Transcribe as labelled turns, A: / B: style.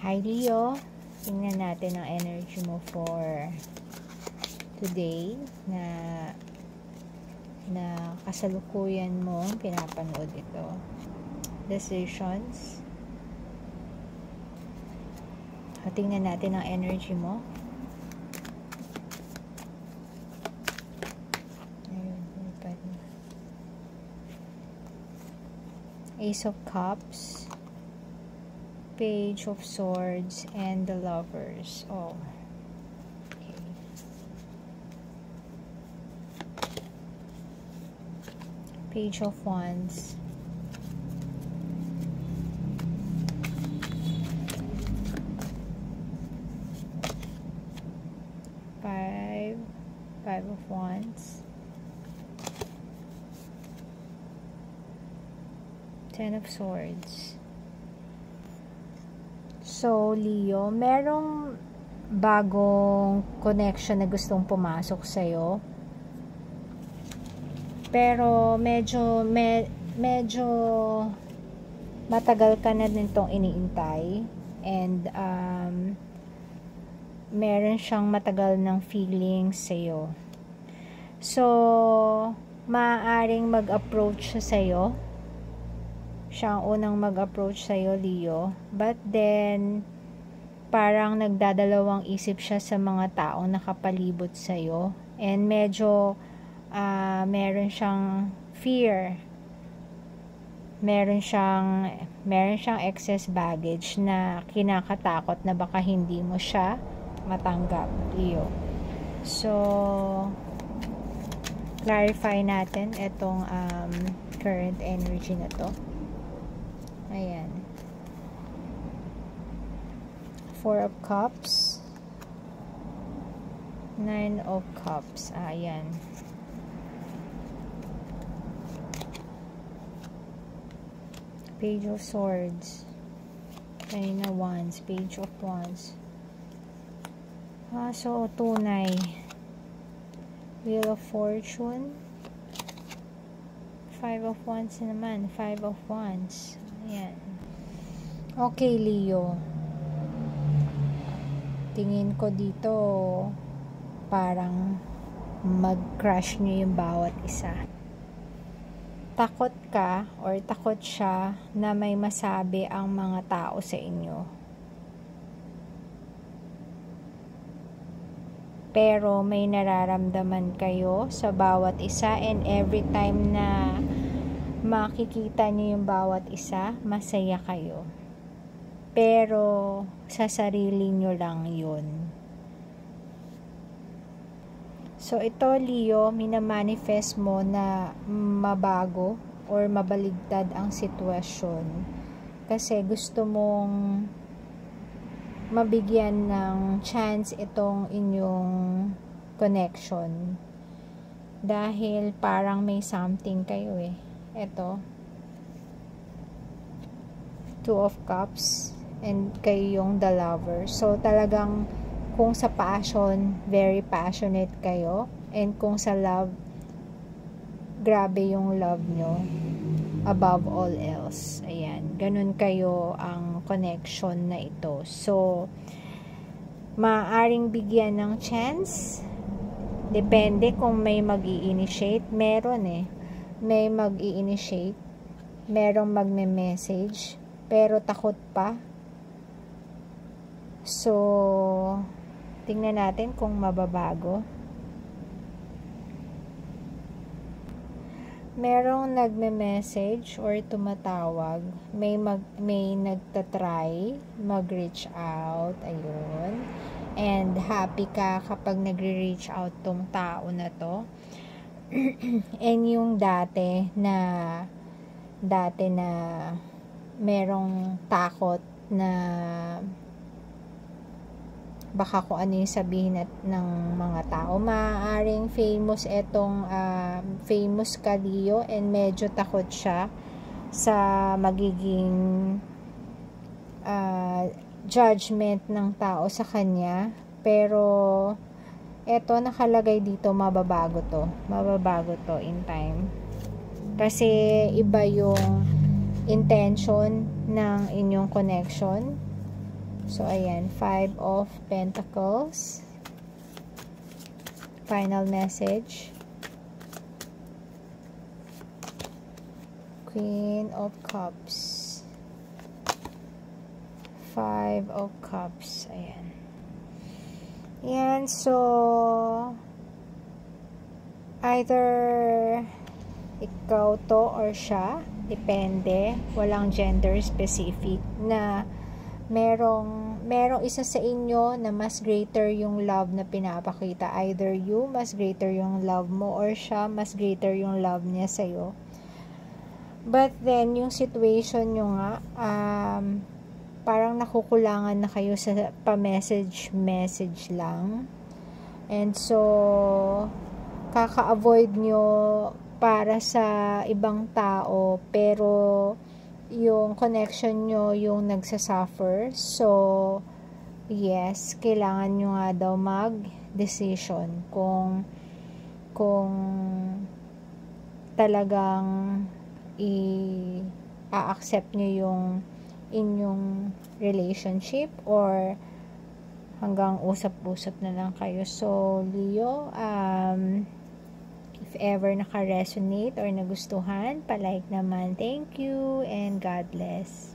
A: Hi Leo, tingnan natin ang energy mo for today na kasalukuyan mo pinapanood ito. Decisions. Tingnan natin ang energy mo. Ace of Cups, Page of Swords, and the Lovers. Oh, okay. Page of Wands, Five of Wands, Ten of Swords. So, Leo, merong bagong connection na gustong pumasok sa'yo. Pero, medyo matagal ka na din itong iniintay. And, meron siyang matagal ng feelings sa'yo. So, maaaring mag-approach siya sa'yo. Siya ang unang mag-approach sa'yo, Leo. But then, parang nagdadalawang isip siya sa mga taong nakapalibot sa'yo. And medyo, meron siyang fear. Meron siyang excess baggage na kinakatakot na baka hindi mo siya matanggap, Leo. So, clarify natin itong current energy na to. Ayan. Four of Cups, Nine of Cups. Ayan. Page of Swords, Nine of Wands, Page of Wands. So, tunay. Wheel of Fortune, Five of Wands naman, Five of Wands. Ayan. Okay, Leo. Tingin ko dito parang mag-crush nyo yung bawat isa. Takot ka or takot siya na may masabi ang mga tao sa inyo. Pero may nararamdaman kayo sa bawat isa, and every time na makikita niyo yung bawat isa, masaya kayo. Pero sa sarili niyo lang yun. So ito, Leo, minamanifest mo na mabago or mabaligtad ang sitwasyon. Kasi gusto mong mabigyan ng chance itong inyong connection. Dahil parang may something kayo eh. Ito, Two of Cups, and kayo yung the lover. So, talagang kung sa passion, very passionate kayo. And kung sa love, grabe yung love nyo. Above all else. Ayan. Ganun kayo ang connection na ito. So, maaaring bigyan ng chance. Depende kung may mag-i-initiate. Meron eh. May mag-i-initiate, merong magme-message, pero takot pa. So, tingnan natin kung mababago. Merong nagme-message or tumatawag, may nagtatry mag-reach out, ayun. And happy ka kapag nagre-reach out tong tao na to. And yung dati na merong takot na baka kung ano yung sabihin ng mga tao, maaaring famous famous ka, Leo, and medyo takot siya sa magiging judgment ng tao sa kanya. Pero eto, nakalagay dito, mababago to in time. Kasi iba yung intention ng inyong connection. So, ayan, 5 of Pentacles. Final message. Queen of Cups. 5 of Cups. Ayan. Ayan, so, either ikaw to or siya. Depende. Walang gender specific na merong isa sa inyo na mas greater yung love na pinapakita. Either you, mas greater yung love mo, or siya, mas greater yung love niya sa'yo. But then, yung situation nyo nga, parang nakukulangan na kayo sa pa-message lang. And so, kaka-avoid nyo para sa ibang tao, pero yung connection nyo yung nagsasuffer. So, yes, kailangan nyo nga daw mag-decision kung talagang i-accept nyo yung inyong relationship or hanggang usap-usap na lang kayo. So, Leo, if ever naka-resonate or nagustuhan, palike naman. Thank you and God bless.